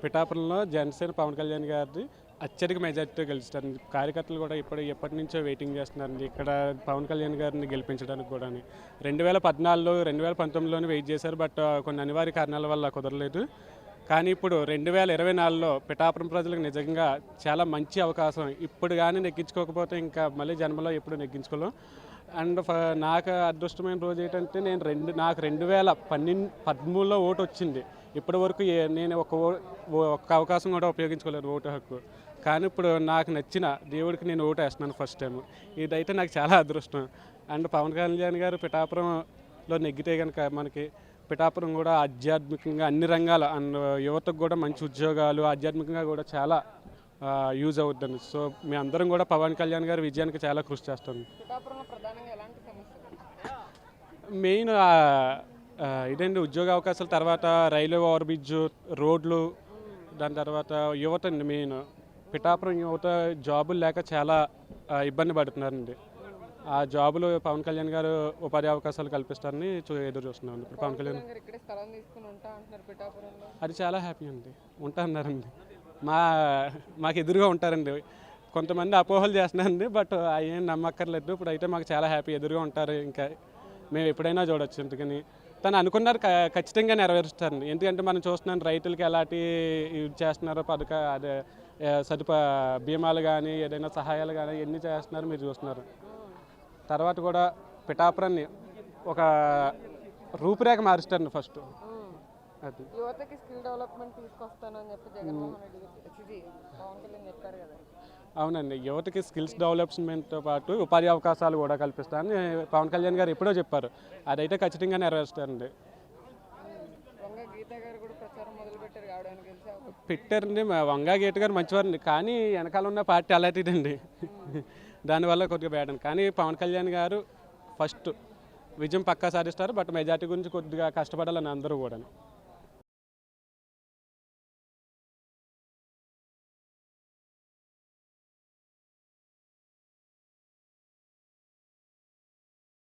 పిఠాపురంలో జనసేన పవన్ కళ్యాణ్ గారిది అత్యధిక మెజార్టీతో గెలుస్తారు. కార్యకర్తలు కూడా ఎప్పటి నుంచో వెయిటింగ్ చేస్తున్నారండి ఇక్కడ పవన్ కళ్యాణ్ గారిని గెలిపించడానికి కూడా. 2014లో 2019లోనే వెయిట్ చేశారు, బట్ కొన్ని అనివార్య కారణాల వల్ల కుదరలేదు. కానీ ఇప్పుడు 2024లో పిఠాపురం ప్రజలకు నిజంగా చాలా మంచి అవకాశం. ఇప్పుడు కానీ నెగ్గించుకోకపోతే ఇంకా మళ్ళీ జన్మలో ఎప్పుడు నెగ్గించుకోలేం. అండ్ నాకు అదృష్టమైన రోజు ఏంటంటే నాకు 2013లో ఓటు వచ్చింది. ఇప్పటి వరకు నేను ఒక్క అవకాశం కూడా ఉపయోగించుకోలేదు ఓటు హక్కు. కానీ ఇప్పుడు నాకు నచ్చిన దేవుడికి నేను ఓటు వేస్తున్నాను ఫస్ట్ టైం. ఇదైతే నాకు చాలా అదృష్టం. అండ్ పవన్ కళ్యాణ్ గారు పిఠాపురంలో నెగ్గితే కనుక మనకి పిఠాపురం కూడా ఆధ్యాత్మికంగా అన్ని రంగాల అండ్ యువతకు కూడా మంచి ఉద్యోగాలు, ఆధ్యాత్మికంగా కూడా చాలా యూజ్ అవుతుంది. సో మేమందరం కూడా పవన్ కళ్యాణ్ గారి విజయానికి చాలా కృషి చేస్తాం. మెయిన్ ఇదండి ఉద్యోగ అవకాశాల తర్వాత రైల్వే ఓవర్ బ్రిడ్జ్, రోడ్లు, దాని తర్వాత యువత అండి. మెయిన్ పిఠాపురం యువత జాబులు లేక చాలా ఇబ్బంది పడుతున్నారండి. ఆ జాబులు పవన్ కళ్యాణ్ గారు ఉపాధి అవకాశాలు కల్పిస్తారని ఎదురు చూస్తున్నాం. ఇప్పుడు పవన్ కళ్యాణ్ అది చాలా హ్యాపీ అండి. ఉంటా అన్నారండి. మాకు ఎదురుగా ఉంటారండి. కొంతమంది అపోహలు చేస్తున్నారండి, బట్ అవి ఏం నమ్మక్కర్లేదు. ఇప్పుడు అయితే మాకు చాలా హ్యాపీ, ఎదురుగా ఉంటారు. ఇంకా మేము ఎప్పుడైనా చూడొచ్చు. ఎందుకని తను అనుకున్నారు ఖచ్చితంగా నెరవేరుస్తారండి. ఎందుకంటే మనం చూస్తున్నాం రైతులకి ఎలాంటి ఇది చేస్తున్నారో అదే బీమాలు కానీ ఏదైనా సహాయాలు కానీ ఎన్ని చేస్తున్నారు మీరు చూస్తున్నారు. తర్వాత కూడా పిఠాపురాన్ని ఒక రూపురేఖ మారుస్తారండి ఫస్ట్. అది యువతకి స్కిల్ డెవలప్మెంట్ తీసుకొస్తానని చెప్పి జగన్మోహన్ రెడ్డి పవన్ కళ్యాణ్ చెప్పారు కదా. అవునండి, యువతకి స్కిల్స్ డెవలప్మెంట్తో పాటు ఉపాధి అవకాశాలు కూడా కల్పిస్తారని పవన్ కళ్యాణ్ గారు ఎప్పుడో చెప్పారు. అదైతే ఖచ్చితంగా నెరవేరుస్తారండి. పెట్టారండి. వంగా గీత గారు మంచివారండి, కానీ వెనకాల ఉన్న పార్టీ అలాంటిదండి. దానివల్ల కొద్దిగా బ్యాడ్ అండి. కానీ పవన్ కళ్యాణ్ గారు ఫస్ట్ విజయం పక్కా సాధిస్తారు, బట్ మెజార్టీ గురించి కొద్దిగా కష్టపడాలని అందరూ కూడా.